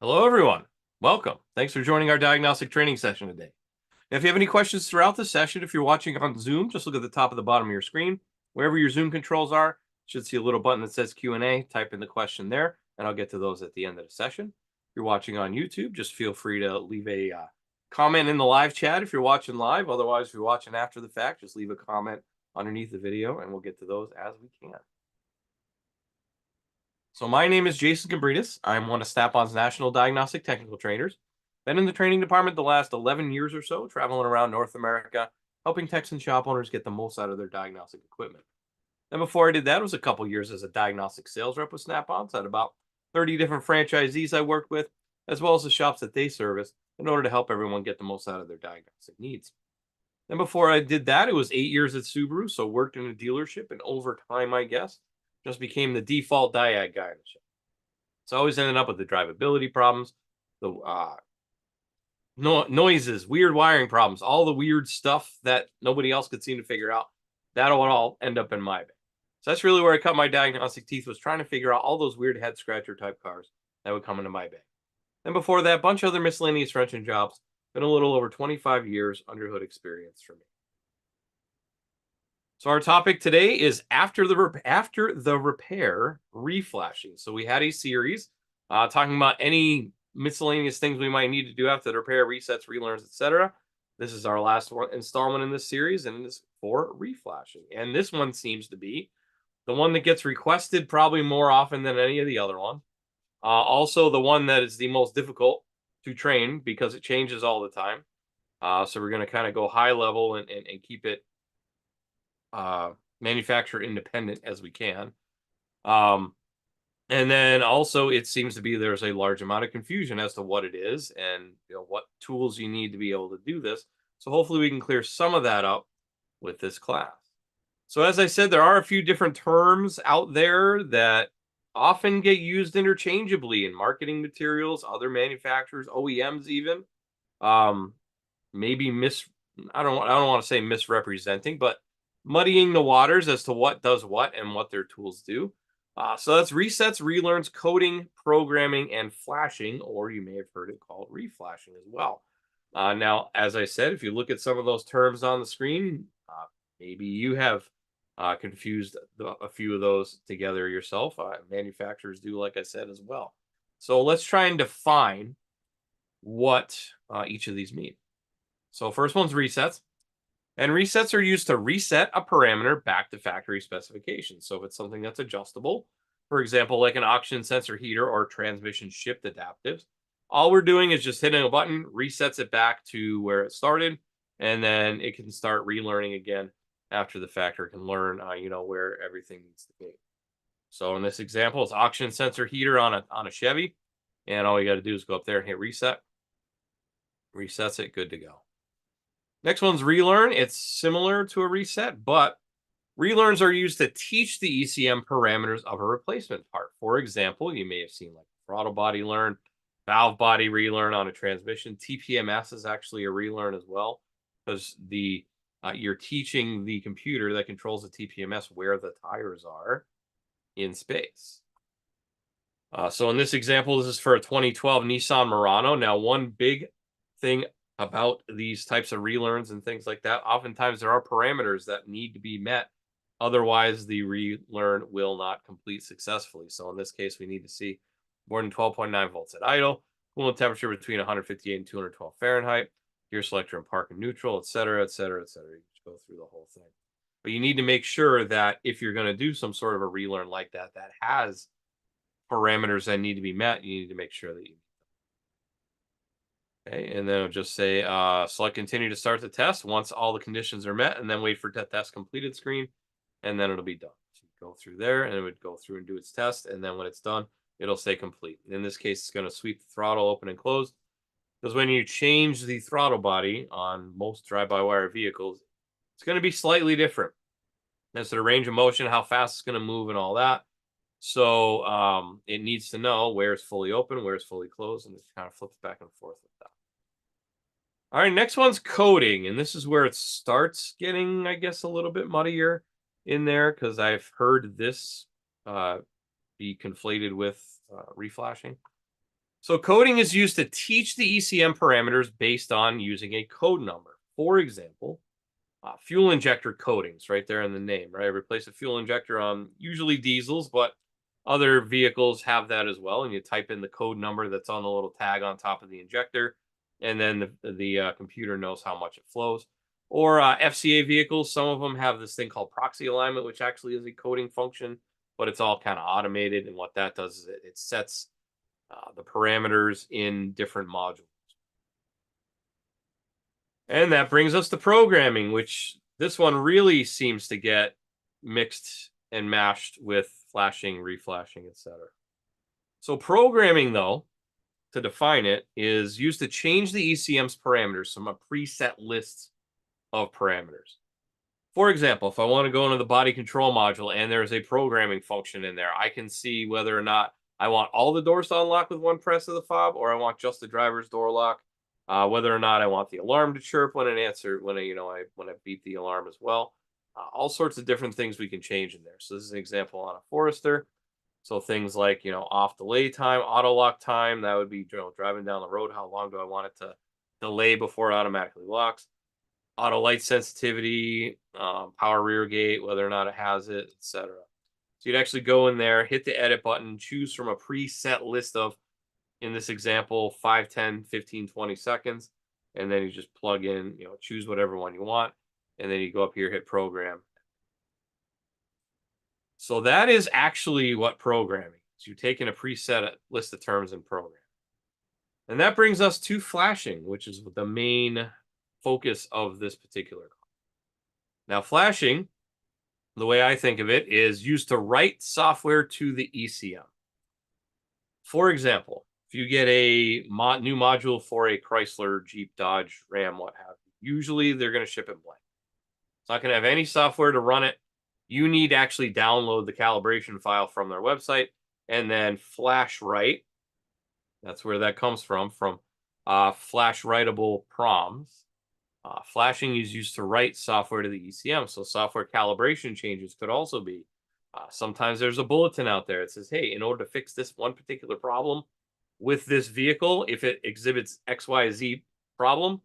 Hello, everyone. Welcome. Thanks for joining our diagnostic training session today. Now, if you have any questions throughout the session, if you're watching on Zoom, just look at the top of the bottom of your screen. Wherever your Zoom controls are, you should see a little button that says Q&A. Type in the question there, and I'll get to those at the end of the session. If you're watching on YouTube, just feel free to leave a comment in the live chat if you're watching live. Otherwise, if you're watching after the fact, just leave a comment underneath the video, and we'll get to those as we can. So my name is Jason Cambritas. I'm one of Snap-on's national diagnostic technical trainers. Been in the training department the last 11 years or so, traveling around North America, helping techs and shop owners get the most out of their diagnostic equipment. Then before I did that, it was a couple years as a diagnostic sales rep with Snap-on. So I had about 30 different franchisees I worked with, as well as the shops that they service, in order to help everyone get the most out of their diagnostic needs. Then before I did that, it was 8 years at Subaru, so worked in a dealership, and over time, I guess, just became the default diag guy in the shop. So I always ended up with the drivability problems, the noises, weird wiring problems, all the weird stuff that nobody else could seem to figure out. That'll all end up in my bag. So that's really where I cut my diagnostic teeth, was trying to figure out all those weird head scratcher type cars that would come into my bag. And before that, a bunch of other miscellaneous wrenching jobs. Been a little over 25 years underhood experience for me. So our topic today is after the repair, reflashing. So we had a series talking about any miscellaneous things we might need to do after the repair, resets, relearns, etc. This is our last installment in this series, and it's for reflashing. And this one seems to be the one that gets requested probably more often than any of the other ones. Also, the one that is the most difficult to train because it changes all the time. So we're going to kind of go high level and keep it manufacturer independent as we can. And then also it seems to be there's a large amount of confusion as to what it is and what tools you need to be able to do this. So hopefully we can clear some of that up with this class. So as I said, there are a few different terms out there that often get used interchangeably in marketing materials, other manufacturers, OEMs even. Maybe I don't want to say misrepresenting, but muddying the waters as to what does what and what their tools do. So that's resets, relearns, coding, programming, and flashing, or you may have heard it called reflashing as well. Now, as I said, if you look at some of those terms on the screen, maybe you have confused a few of those together yourself. Manufacturers do, like I said, as well. So let's try and define what each of these mean. So first one's resets. And resets are used to reset a parameter back to factory specifications. So if it's something that's adjustable, for example, like an oxygen sensor heater or transmission shift adaptives, all we're doing is just hitting a button, resets it back to where it started, and then it can start relearning again after the factory can learn, where everything needs to be. So in this example, it's oxygen sensor heater on a Chevy, and all you got to do is go up there and hit reset. Resets it, good to go. Next one's relearn. It's similar to a reset, but relearns are used to teach the ECM parameters of a replacement part. For example, you may have seen like throttle body learn, valve body relearn on a transmission. TPMS is actually a relearn as well, because you're teaching the computer that controls the TPMS where the tires are in space. So in this example, this is for a 2012 Nissan Murano. Now, one big thing about these types of relearns and things like that, oftentimes there are parameters that need to be met. Otherwise, the relearn will not complete successfully. So in this case, we need to see more than 12.9 volts at idle, coolant temperature between 158 and 212 Fahrenheit, gear selector and park and neutral, etc., etc., etc. You just go through the whole thing. But you need to make sure that if you're going to do some sort of a relearn like that, that has parameters that need to be met, you need to make sure that you. Okay, and then it'll just say select continue to start the test once all the conditions are met, and then wait for test completed screen, and then it'll be done. So you go through there, and it would go through and do its test, and then when it's done, it'll say complete. In this case, it's going to sweep the throttle open and closed, because when you change the throttle body on most drive-by-wire vehicles, it's going to be slightly different. As to the range of motion, how fast it's going to move, and all that. So it needs to know where it's fully open, where it's fully closed, and it kind of flips back and forth with that. All right, next one's coding, and this is where it starts getting, I guess, a little bit muddier in there, because I've heard this be conflated with reflashing. So coding is used to teach the ECM parameters based on using a code number. For example, fuel injector coatings, right there in the name, right? Replace a fuel injector on usually diesels, but other vehicles have that as well. And you type in the code number that's on the little tag on top of the injector, and then the computer knows how much it flows. Or FCA vehicles, some of them have this thing called proxy alignment, which actually is a coding function, but it's all kind of automated. And what that does is it sets the parameters in different modules. And that brings us to programming, which this one really seems to get mixed and mashed with flashing, reflashing, etc. So programming, though, to define it, is used to change the ECM's parameters from a preset list of parameters. For example, if I want to go into the body control module and there's a programming function in there, I can see whether or not I want all the doors to unlock with one press of the fob, or I want just the driver's door lock. Whether or not I want the alarm to chirp when when I beep the alarm as well. All sorts of different things we can change in there. So this is an example on a Forester. So things like off delay time, auto lock time. That would be driving down the road. How long do I want it to delay before it automatically locks? Auto light sensitivity, power rear gate, whether or not it has it, etc. So you'd actually go in there, hit the edit button, choose from a preset list of, in this example, 5, 10, 15, 20 seconds. And then you just plug in, choose whatever one you want. And then you go up here, hit program. So that is actually what programming is. You're taking a preset list of terms and program. And that brings us to flashing, which is the main focus of this particular class. Now, flashing, the way I think of it, is used to write software to the ECM. For example, if you get a new module for a Chrysler, Jeep, Dodge, Ram, what have you, usually they're going to ship it blank. It's not going to have any software to run it. You need to actually download the calibration file from their website and then flash write. That's where that comes from flash writable proms. Flashing is used to write software to the ECM. So software calibration changes could also be. Sometimes there's a bulletin out there that says, hey, in order to fix this one particular problem with this vehicle, if it exhibits XYZ problem,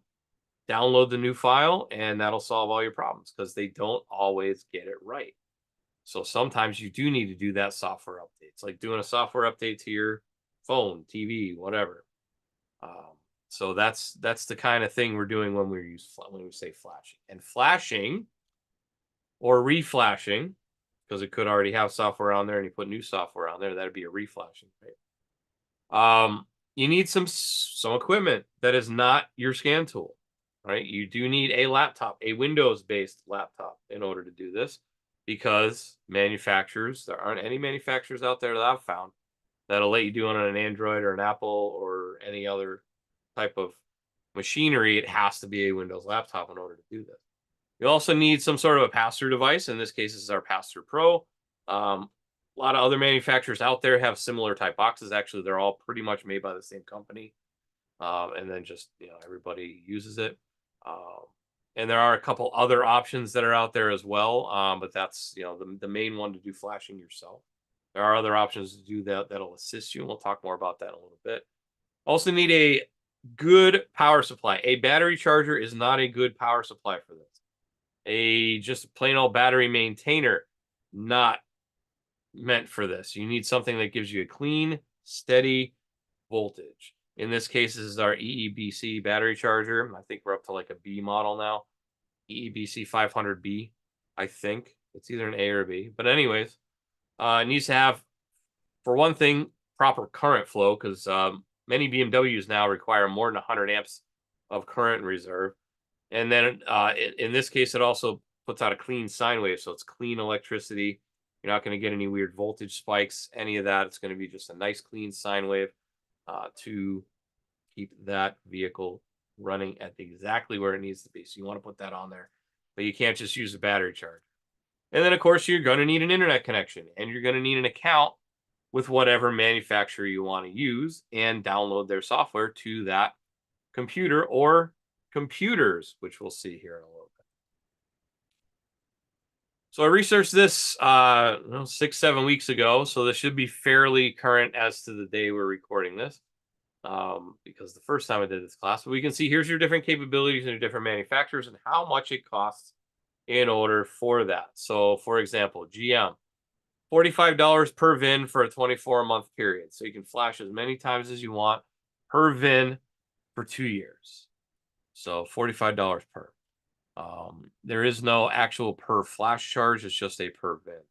download the new file and that'll solve all your problems, because they don't always get it right. So sometimes you do need to do that software update. It's like doing a software update to your phone, TV, whatever. So that's the kind of thing we're doing when we say flashing. And flashing or reflashing, because it could already have software on there and you put new software on there, that'd be a reflashing, right? You need some equipment that is not your scan tool, right? You do need a laptop, a Windows-based laptop, in order to do this, because there aren't any manufacturers out there that I've found that'll let you do it on an Android or an Apple or any other type of machinery. It has to be a Windows laptop in order to do this. You also need some sort of a pass-through device. In this case, this is our Pass-Through Pro. A lot of other manufacturers out there have similar type boxes. Actually, they're all pretty much made by the same company. And then just, everybody uses it. And there are a couple other options that are out there as well. But that's, the main one to do flashing yourself. There are other options to do that that'll assist you, and we'll talk more about that in a little bit. Also need a good power supply. A battery charger is not a good power supply for this. Just plain old battery maintainer, not meant for this. You need something that gives you a clean, steady voltage. In this case, this is our EEBC battery charger. I think we're up to like a B model now. EEBC 500B, I think. It's either an A or a B. But anyways, it needs to have, for one thing, proper current flow, because many BMWs now require more than 100 amps of current in reserve. And then in this case, it also puts out a clean sine wave, so it's clean electricity. You're not going to get any weird voltage spikes, any of that. It's going to be just a nice clean sine wave to keep that vehicle running at exactly where it needs to be. So you want to put that on there, but you can't just use a battery charger. And then, of course, you're going to need an internet connection, and you're going to need an account with whatever manufacturer you want to use, and download their software to that computer or computers, which we'll see here in a little bit. So I researched this 6-7 weeks ago, so this should be fairly current as to the day we're recording this. because the first time I did this class. But we can see here's your different capabilities and your different manufacturers and how much it costs in order for that. So, for example, GM, $45 per VIN for a 24-month period. So you can flash as many times as you want per VIN for 2 years. So $45 per. There is no actual per flash charge, it's just a per VIN.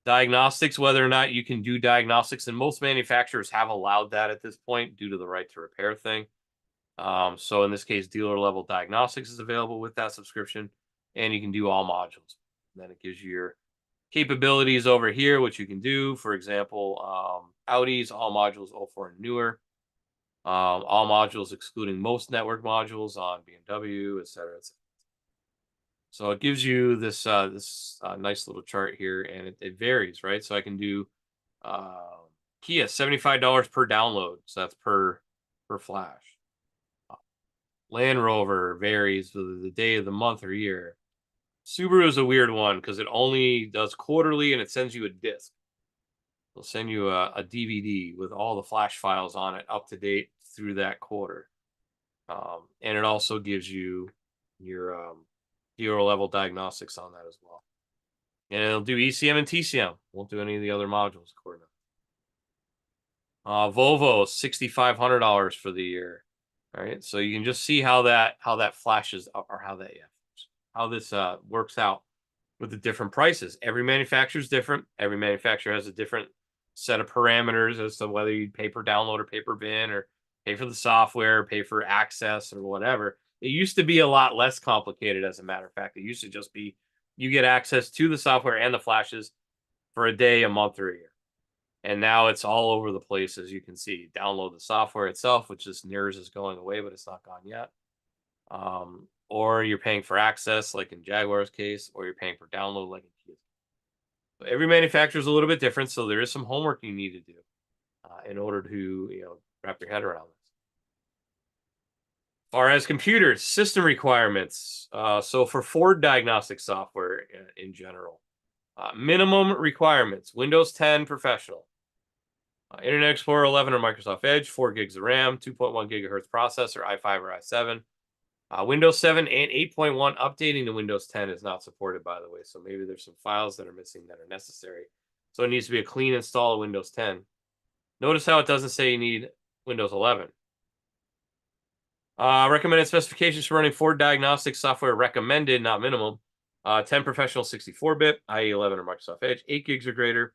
Diagnostics, whether or not you can do diagnostics, and most manufacturers have allowed that at this point due to the right to repair thing. So in this case, dealer level diagnostics is available with that subscription, and you can do all modules. And then it gives you your capabilities over here, which you can do. For example, Audi's all modules 04 and newer, all modules excluding most network modules on BMW, et cetera, et cetera. So it gives you this nice little chart here, and it varies, right? So I can do uh, Kia $75 per download, so that's per flash. Land Rover varies with the day of the month or year. Subaru is a weird one because it only does quarterly and it sends you a disc. They'll send you a DVD with all the flash files on it up to date through that quarter. And it also gives you your dealer level diagnostics on that as well. And it'll do ECM and TCM. Won't do any of the other modules, according to Volvo, $6,500 for the year. All right, so you can just see how that flashes up, or how this works out with the different prices. Every manufacturer is different. Every manufacturer has a different set of parameters as to whether you pay per download or pay per bin or pay for the software, pay for access or whatever. It used to be a lot less complicated, as a matter of fact. It used to just be you get access to the software and the flashes for a day, a month, or a year. And now it's all over the place, as you can see. Download the software itself, which is NIRS is going away, but it's not gone yet. Or you're paying for access, like in Jaguar's case, or you're paying for download, like in Kia's. But every manufacturer is a little bit different, so there is some homework you need to do in order to wrap your head around this. As far as computers, system requirements. So for Ford diagnostic software in general, minimum requirements: Windows 10 Professional, Internet Explorer 11 or Microsoft Edge, 4 gigs of RAM, 2.1 gigahertz processor, i5 or i7. Windows 7 and 8.1 updating to Windows 10 is not supported, by the way. So maybe there's some files that are missing that are necessary. So it needs to be a clean install of Windows 10. Notice how it doesn't say you need Windows 11. Recommended specifications for running Ford Diagnostics software recommended, not minimum. 10 professional 64-bit, i.e. 11 or Microsoft Edge, 8 gigs or greater.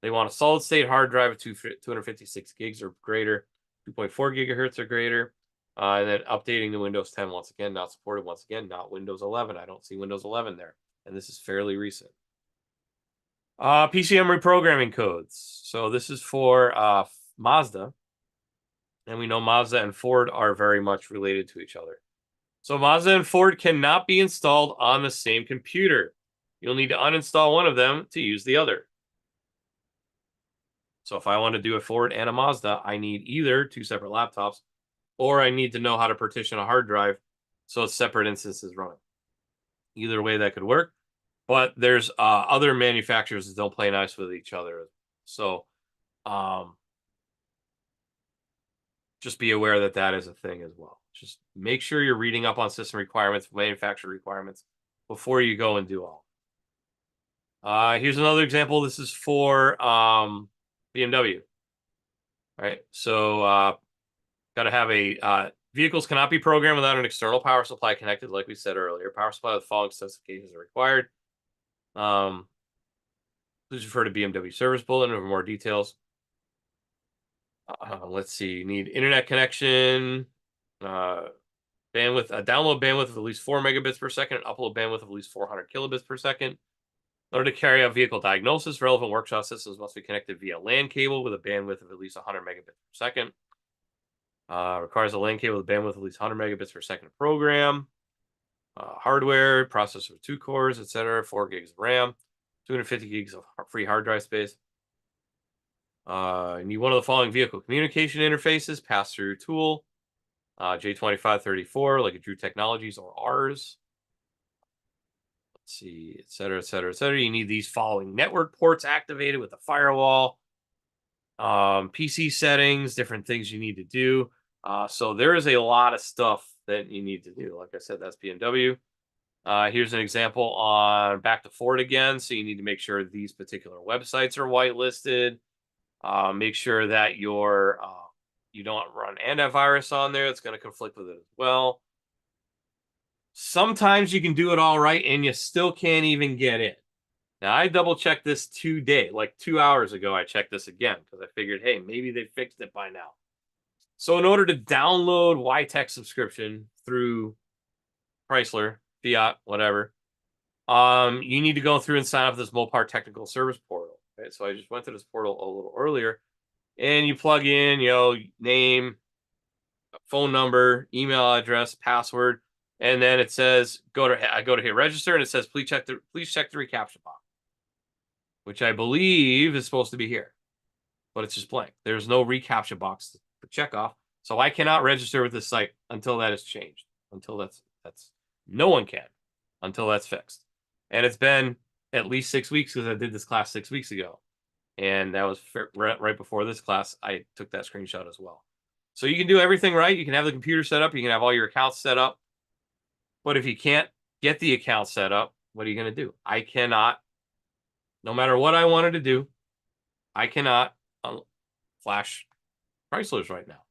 They want a solid state hard drive of 256 gigs or greater, 2.4 gigahertz or greater. And then updating to Windows 10, once again, not supported. Once again, not Windows 11. I don't see Windows 11 there. And this is fairly recent. PCM reprogramming codes. So this is for Mazda. And we know Mazda and Ford are very much related to each other. So Mazda and Ford cannot be installed on the same computer. You'll need to uninstall one of them to use the other. So if I want to do a Ford and a Mazda, I need either 2 separate laptops, or I need to know how to partition a hard drive so it's separate instances running. Either way, that could work. But there's other manufacturers that don't play nice with each other. So just be aware that that is a thing as well. Just make sure you're reading up on system requirements, manufacturer requirements before you go and do all. Here's another example. This is for BMW. All right. So got to have a vehicles cannot be programmed without an external power supply connected, like we said earlier. Power supply with the following specifications are required. Please refer to BMW service bulletin for more details. Let's see. You need internet connection, bandwidth, a download bandwidth of at least 4 megabits per second, and upload bandwidth of at least 400 kilobits per second. In order to carry out vehicle diagnosis, relevant workshop systems must be connected via LAN cable with a bandwidth of at least 100 megabits per second. Requires a LAN cable with a bandwidth of at least 100 megabits per second program. Hardware, processor with 2 cores, etc. 4 gigs of RAM, 250 gigs of free hard drive space. You need one of the following vehicle communication interfaces: pass-through tool, J2534, like a Drew Technologies or ours. Let's see, et cetera, et cetera, et cetera. You need these following network ports activated with the firewall. PC settings, different things you need to do. So there is a lot of stuff that you need to do. Like I said, that's BMW. Here's an example on back to Ford again. So you need to make sure these particular websites are whitelisted. Make sure that you don't run antivirus on there. It's going to conflict with it as well. Sometimes you can do it all right and you still can't even get in. Now, I double checked this today, like 2 hours ago. I checked this again because I figured, hey, maybe they fixed it by now. So, in order to download YTech subscription through Chrysler, Fiat, whatever, you need to go through and sign up for this Mopar technical service portal. Right? So, I just went to this portal a little earlier, and you plug in, name, phone number, email address, password, and then it says I go to hit register, and it says please check the reCAPTCHA box, which I believe is supposed to be here, but it's just blank. There's no reCAPTCHA box to check off, so I cannot register with this site until that is changed. Until that's no one can until that's fixed, and it's been at least 6 weeks because I did this class 6 weeks ago, and that was right before this class. I took that screenshot as well. So you can do everything right. You can have the computer set up. You can have all your accounts set up. But if you can't get the account set up, what are you going to do? I cannot, no matter what I wanted to do, I cannot flash Chryslers right now.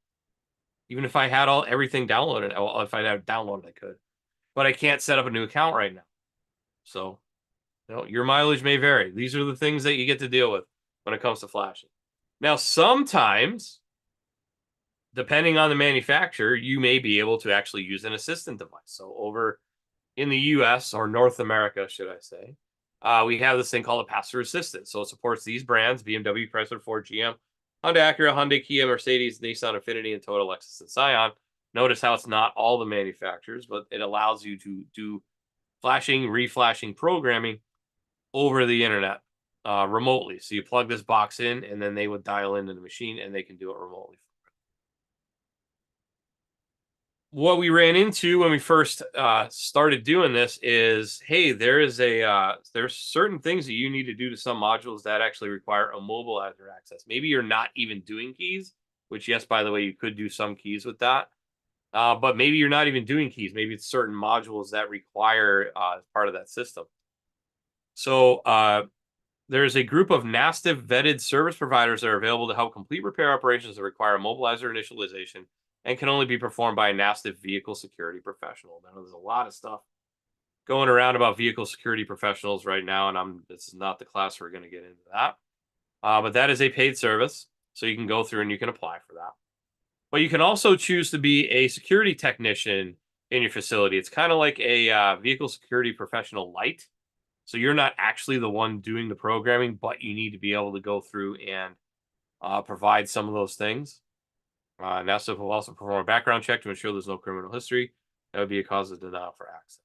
Even if I had everything downloaded, well, if I had downloaded, I could. But I can't set up a new account right now. So, your mileage may vary. These are the things that you get to deal with when it comes to flashing. Now, sometimes, depending on the manufacturer, you may be able to actually use an assistant device. So over in the US, or North America, should I say, we have this thing called a pass-through assistant. So it supports these brands: BMW, Chrysler, Ford, GM, Honda, Acura, Hyundai, Kia, Mercedes, Nissan, Infiniti, and Toyota, Lexus, and Scion. Notice how it's not all the manufacturers, but it allows you to do flashing, reflashing programming over the internet remotely. So you plug this box in, and then they would dial into the machine, and they can do it remotely. What we ran into when we first started doing this is, hey, there's certain things that you need to do to some modules that actually require immobilizer access. Maybe you're not even doing keys, which, yes, by the way, you could do some keys with that. But maybe you're not even doing keys. Maybe it's certain modules that require part of that system. So there's a group of NASTIV vetted service providers that are available to help complete repair operations that require immobilizer initialization and can only be performed by a NASTIV vehicle security professional. Now, there's a lot of stuff going around about vehicle security professionals right now, and this is not the class we're going to get into that. But that is a paid service, so you can go through and you can apply for that. But you can also choose to be a security technician in your facility. It's kind of like a vehicle security professional light. So you're not actually the one doing the programming, but you need to be able to go through and provide some of those things. NASTIV will also perform a background check to ensure there's no criminal history. That would be a cause of denial for access.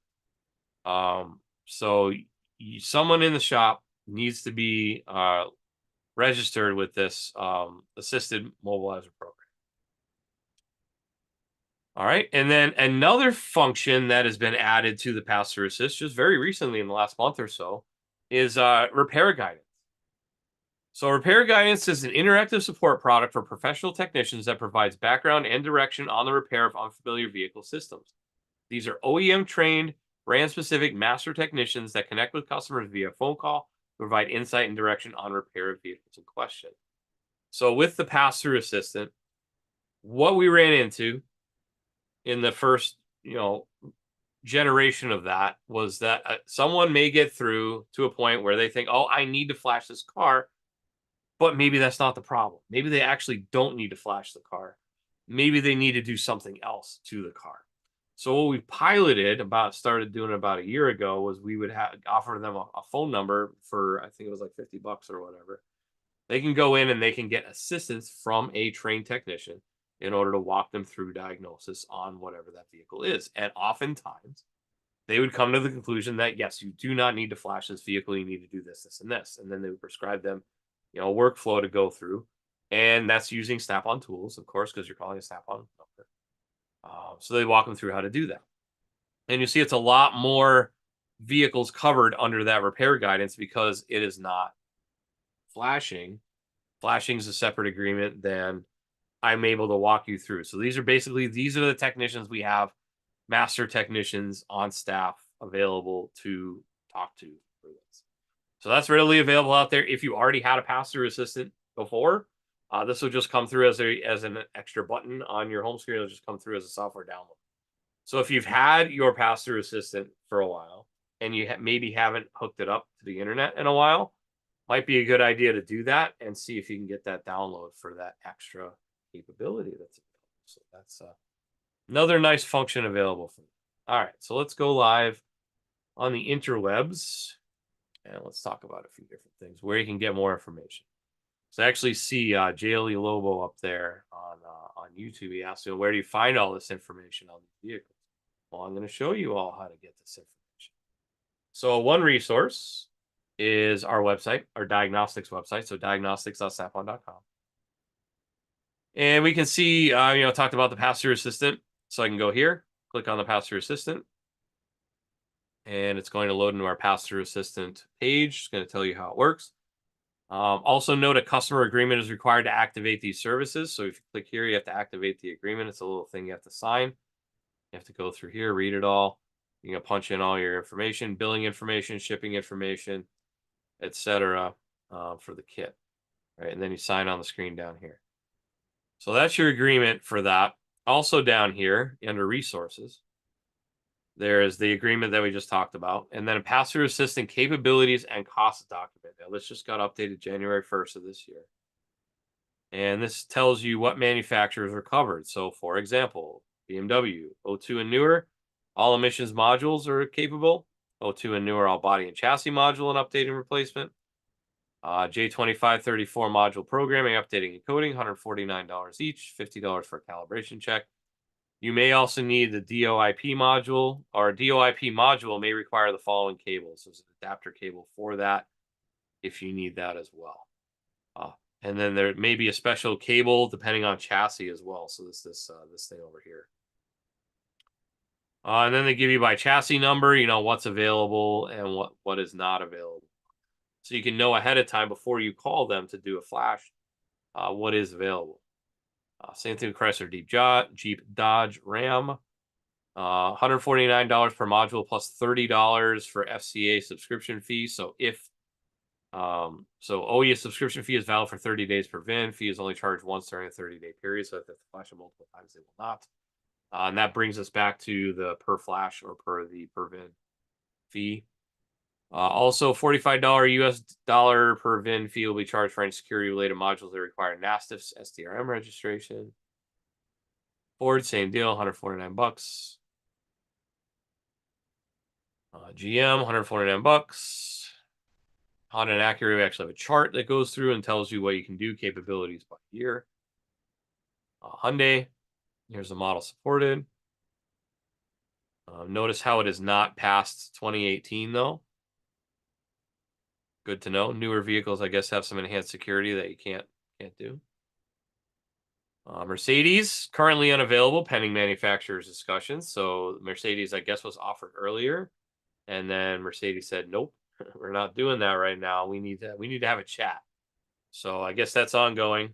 So someone in the shop needs to be registered with this assisted mobilizer program. All right. And then another function that has been added to the pass-through assist just very recently in the last month or so is repair guidance. So repair guidance is an interactive support product for professional technicians that provides background and direction on the repair of unfamiliar vehicle systems. These are OEM trained, brand specific master technicians that connect with customers via phone call to provide insight and direction on repair of vehicles in question. So with the pass-through assistant, what we ran into in the first, generation of that was that someone may get through to a point where they think, oh, I need to flash this car, but maybe that's not the problem. Maybe they actually don't need to flash the car. Maybe they need to do something else to the car. So what we started doing about a year ago was we would offer them a phone number for, I think it was like $50 or whatever. They can go in and they can get assistance from a trained technician in order to walk them through diagnosis on whatever that vehicle is. And oftentimes they would come to the conclusion that, yes, you do not need to flash this vehicle. You need to do this, this, and this. And then they would prescribe them, a workflow to go through. And that's using Snap-on tools, of course, because you're calling a Snap-on number. So they walk them through how to do that. And you see it's a lot more vehicles covered under that repair guidance because it is not flashing Flashing is a separate agreement. Then I'm able to walk you through. So these are the technicians we have, master technicians on staff available to talk to for this. So that's readily available out there. If you already had a pass-through assistant before, this will just come through as an extra button on your home screen. It'll just come through as a software download. So if you've had your pass-through assistant for a while and you maybe haven't hooked it up to the internet in a while, might be a good idea to do that and see if you can get that download for that extra capability that's available. So that's another nice function available for me. All right, so let's go live on the interwebs and let's talk about a few different things where you can get more information. So I actually see JLE Lobo up there on YouTube. He asked me, where do you find all this information on these vehicles? Well, I'm going to show you all how to get this information. So one resource is our website, our diagnostics website. So diagnostics.snapon.com. And we can see, talked about the pass-through assistant. So I can go here, click on the pass-through assistant, and it's going to load into our pass-through assistant page. It's going to tell you how it works. Also note a customer agreement is required to activate these services. So if you click here, you have to activate the agreement. It's a little thing you have to sign. You have to go through here, read it all. You can punch in all your information, billing information, shipping information, etc. For the kit, right? And then you sign on the screen down here. So that's your agreement for that. Also down here under resources, there is the agreement that we just talked about, and then a pass-through assistant capabilities and costs document. Now, this just got updated January 1st of this year. And this tells you what manufacturers are covered. So, for example, BMW, O2 and newer, all emissions modules are capable. O2 and newer, all body and chassis module and updating replacement. J2534 module programming, updating and coding, $149 each, $50 for a calibration check. You may also need the DOIP module, or a DOIP module may require the following cables. There's an adapter cable for that if you need that as well. And then there may be a special cable depending on chassis as well. So this thing over here. And then they give you by chassis number, what's available and what is not available. So you can know ahead of time before you call them to do a flash what is available. Same thing with Chrysler Jeep Dodge Ram. $149 per module plus $30 for FCA subscription fee. So OEA subscription fee is valid for 30 days per VIN. Fee is only charged once during a 30-day period. So if they flash it multiple times, they will not. And that brings us back to the per flash or per VIN fee. Also, $45 US dollar per VIN fee will be charged for any security-related modules that require NASTIF's SDRM registration. Ford, same deal, $149. GM, $149. Honda and Acura, we actually have a chart that goes through and tells you what you can do, capabilities by year. Hyundai, here's the model supported. Notice how it is not past 2018, though. Good to know. Newer vehicles, I guess, have some enhanced security that you can't do. Mercedes, currently unavailable, pending manufacturer's discussions. So Mercedes, I guess, was offered earlier. And then Mercedes said, nope, we're not doing that right now. We need to have a chat. So I guess that's ongoing.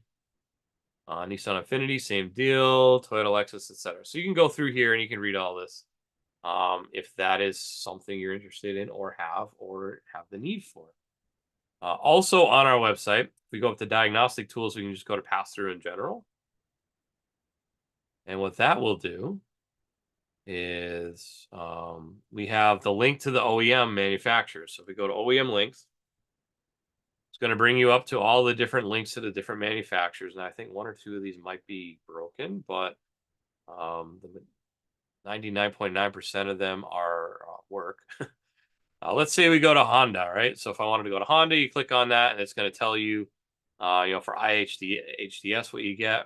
Nissan Infiniti, same deal. Toyota, Lexus, etc. So you can go through here and you can read all this if that is something you're interested in or have the need for. Also on our website, if we go up to diagnostic tools, we can just go to pass-through in general. And what that will do is we have the link to the OEM manufacturers. So if we go to OEM links, it's going to bring you up to all the different links to the different manufacturers. And I think one or two of these might be broken, but 99.9% of them are work. Let's say we go to Honda, right? So if I wanted to go to Honda, you click on that and it's going to tell you, for HDS what you get.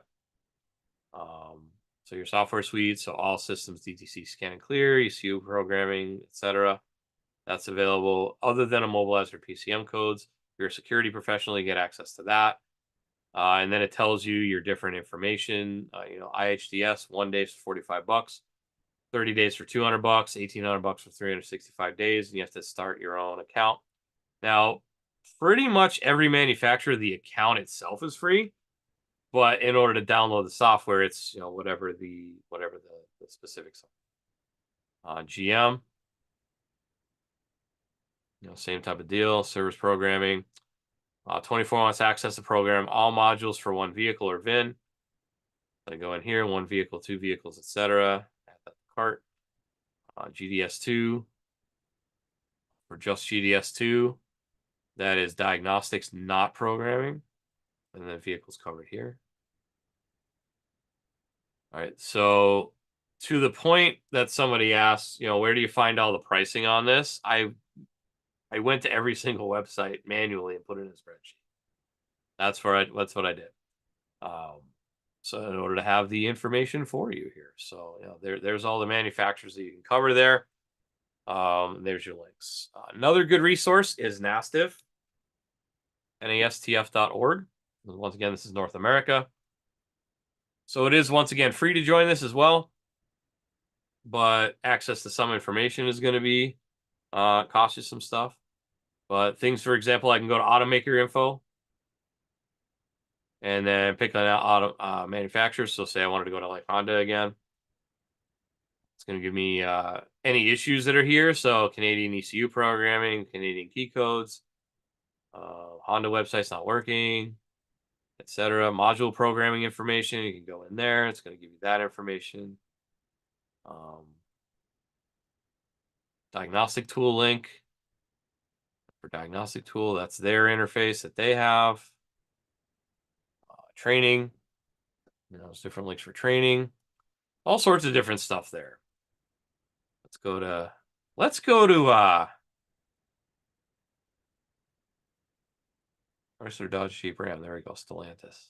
So your software suite, so all systems, DTC, scan and clear, ECU programming, etc. That's available. Other than immobilizer PCM codes, if you're a security professional, you get access to that. And then it tells you your different information. IHDS, 1 day for $45, 30 days for $200, $1,800 for 365 days, and you have to start your own account. Now, Pretty much every manufacturer, the account itself is free, but in order to download the software, it's whatever the specifics are. GM, same type of deal. Service programming, 24 months access to program all modules for one vehicle or VIN. I go in here, one vehicle, two vehicles, etc. Add that to cart. GDS2 for just GDS2. That is diagnostics, not programming. And then vehicles covered here. All right. So to the point that somebody asked, where do you find all the pricing on this? I went to every single website manually and put it in a spreadsheet. That's what I did. So in order to have the information for you here. So there's all the manufacturers that you can cover there. There's your links. Another good resource is NASTF, NASTF.org. Once again, this is North America. So it is, once again, free to join this as well. But access to some information is going to be cost you some stuff. But things, for example, I can go to automaker info and then pick on auto manufacturers. So say I wanted to go to like Honda again. It's going to give me any issues that are here. So Canadian ECU programming, Canadian key codes, Honda website's not working, etc. Module programming information. You can go in there. It's going to give you that information. Diagnostic tool link for diagnostic tool. That's their interface that they have. Training. There's different links for training. All sorts of different stuff there. Let's go to Chrysler, Dodge, Jeep, Ram. There we go. Stellantis.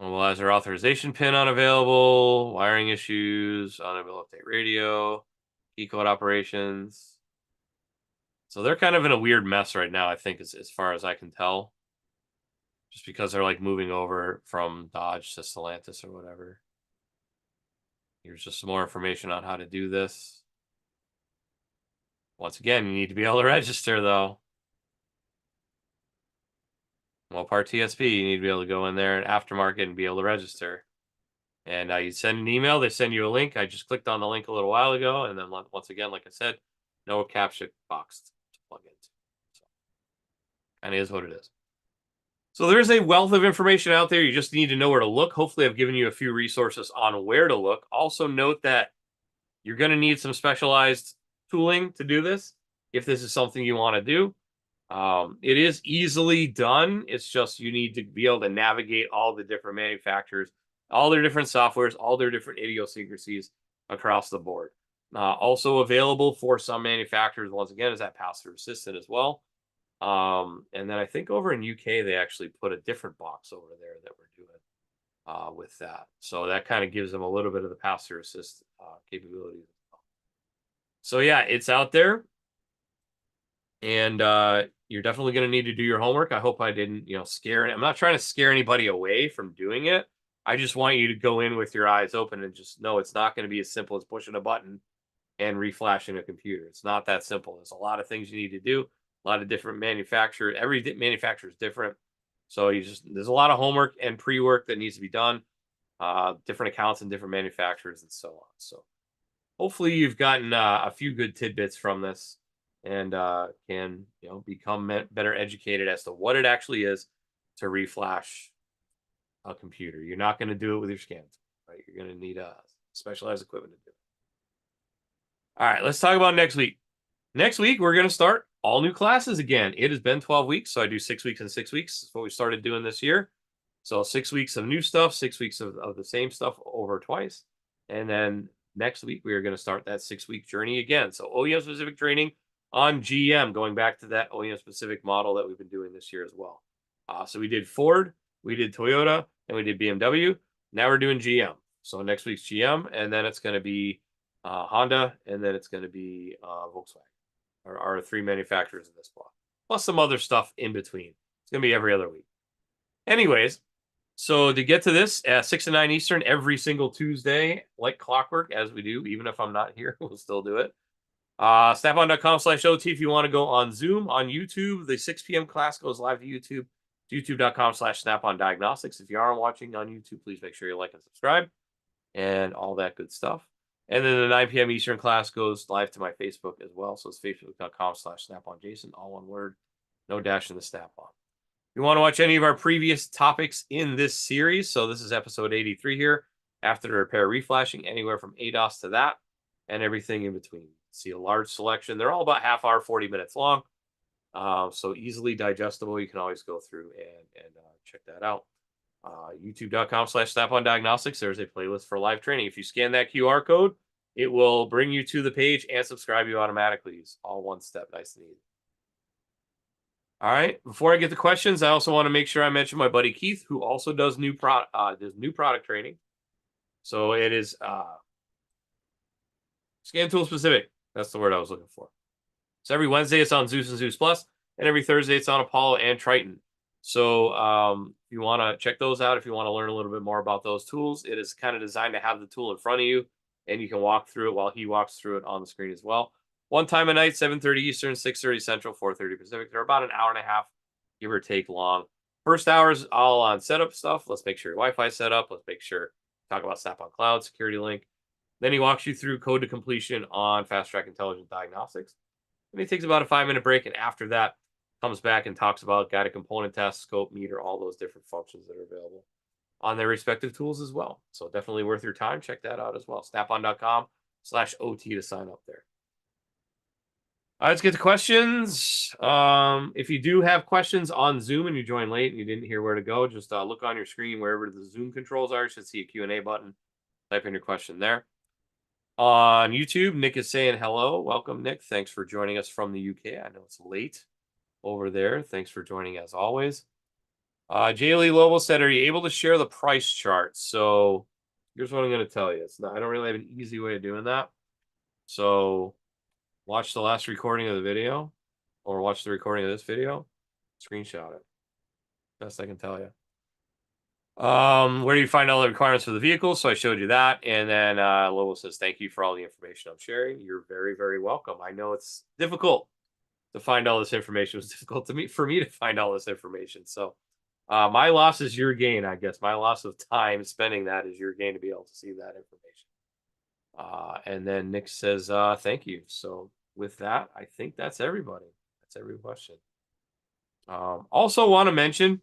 Mobilizer authorization pin unavailable. Wiring issues. Unavailable update radio. Key code operations. So they're kind of in a weird mess right now, I think, as far as I can tell. Just because they're like moving over from Dodge to Stellantis or whatever. Here's just some more information on how to do this. Once again, you need to be able to register, though. Well, part TSP, you need to be able to go in there and aftermarket and be able to register. And you send an email, they send you a link. I just clicked on the link a little while ago. And then once again, like I said, no CAPTCHA box to plug into. So, and it is what it is. So there's a wealth of information out there. You just need to know where to look. Hopefully, I've given you a few resources on where to look. Also, note that you're going to need some specialized tooling to do this if this is something you want to do. It is easily done. It's just you need to be able to navigate all the different manufacturers, all their different softwares, all their different idiosyncrasies across the board. Also available for some manufacturers, once again, is that pass-through assistant as well. And then I think over in UK, they actually put a different box over there that we're doing with that. So that kind of gives them a little bit of the pass-through assist capabilities. So yeah, it's out there. And you're definitely going to need to do your homework. I hope I didn't, scare. I'm not trying to scare anybody away from doing it. I just want you to go in with your eyes open and just know it's not going to be as simple as pushing a button and reflashing a computer. It's not that simple. There's a lot of things you need to do. A lot of different manufacturers. Every manufacturer is different. So there's a lot of homework and pre-work that needs to be done. Different accounts and different manufacturers and so on. So hopefully you've gotten a few good tidbits from this and can become better educated as to what it actually is to reflash a computer. You're not going to do it with your scan, right? You're going to need specialized equipment to do it. All right, let's talk about next week. Next week, we're going to start all new classes again. It has been 12 weeks, so I do 6 weeks and 6 weeks. That's what we started doing this year. So 6 weeks of new stuff, 6 weeks of the same stuff over twice. And then next week, we are going to start that 6-week journey again. So OEM-specific training on GM, going back to that OEM-specific model that we've been doing this year as well. So we did Ford, we did Toyota, and we did BMW. Now we're doing GM. So next week's GM, and then it's going to be Honda, and then it's going to be Volkswagen. Are 3 manufacturers in this block, plus some other stuff in between. It's going to be every other week. Anyways, so to get to this at 6 and 9 Eastern every single Tuesday, like clockwork, as we do, even if I'm not here, we'll still do it. Snapon.com/OT if you want to go on Zoom. On YouTube, the 6 p.m. class goes live to YouTube. YouTube.com/Snapon Diagnostics. If you are watching on YouTube, please make sure you like and subscribe and all that good stuff. And then the 9 p.m. Eastern class goes live to my Facebook as well. So it's facebook.com/SnapOnJason, all one word, no dash in the Snap-on. If you want to watch any of our previous topics in this series, so this is episode 83 here, after the repair reflashing, anywhere from ADOS to that, and everything in between. See a large selection. They're all about half hour, 40 minutes long. So easily digestible. You can always go through and check that out. YouTube.com/Snap-on Diagnostics. There's a playlist for live training. If you scan that QR code, it will bring you to the page and subscribe you automatically. It's all one step, nice and easy. All right. Before I get to questions, I also want to make sure I mention my buddy Keith, who also does new product training. So it is scan tool specific. That's the word I was looking for. So every Wednesday it's on Zeus and Zeus Plus, and every Thursday it's on Apollo and Triton. So if you want to check those out, if you want to learn a little bit more about those tools, it is kind of designed to have the tool in front of you, and you can walk through it while he walks through it on the screen as well. One time a night, 7:30 Eastern, 6:30 Central, 4:30 Pacific. They're about an hour and a half, give or take long. First hour is all on setup stuff. Let's make sure your Wi-Fi is set up. Let's make sure, talk about Snap-on Cloud, security link. Then he walks you through code to completion on Fast Track Intelligent Diagnostics. And he takes about a 5-minute break, and after that, comes back and talks about guided component test, scope, meter, all those different functions that are available on their respective tools as well. So definitely worth your time. Check that out as well. Snapon.com/OT to sign up there. All right, let's get to questions. If you do have questions on Zoom and you joined late and you didn't hear where to go, just look on your screen wherever the Zoom controls are. You should see a Q&A button. Type in your question there. On YouTube, Nick is saying hello. Welcome, Nick. Thanks for joining us from the UK. I know it's late over there. Thanks for joining as always. J. Lee Lobo said, are you able to share the price chart? So here's what I'm going to tell you. I don't really have an easy way of doing that. So watch the last recording of the video, or watch the recording of this video, screenshot it. Best I can tell you. Where do you find all the requirements for the vehicle? So I showed you that. And then Lobo says, thank you for all the information I'm sharing. You're very, very welcome. I know it's difficult to find all this information. It was difficult for me to find all this information. So my loss is your gain, I guess. My loss of time spending that is your gain to be able to see that information. And then Nick says, thank you. So with that, I think that's everybody. That's every question. Also want to mention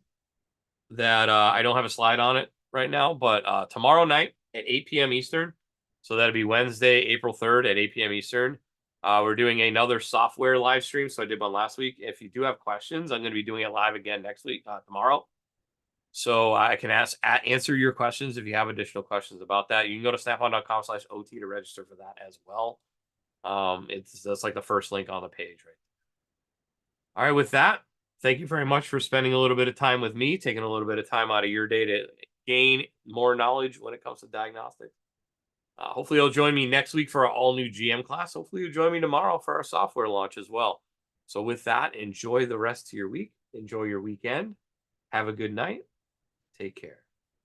that I don't have a slide on it right now, but tomorrow night at 8 p.m. Eastern, so that'll be Wednesday, April 3rd at 8 p.m. Eastern, we're doing another software live stream. So I did one last week. If you do have questions, I'm going to be doing it live again next week, tomorrow. So I can answer your questions if you have additional questions about that. You can go to snapon.com/OT to register for that as well. That's like the first link on the page, right? All right, with that, thank you very much for spending a little bit of time with me, taking a little bit of time out of your day to gain more knowledge when it comes to diagnostics. Hopefully you'll join me next week for our all-new GM class. Hopefully you'll join me tomorrow for our software launch as well. So with that, enjoy the rest of your week. Enjoy your weekend. Have a good night. Take care.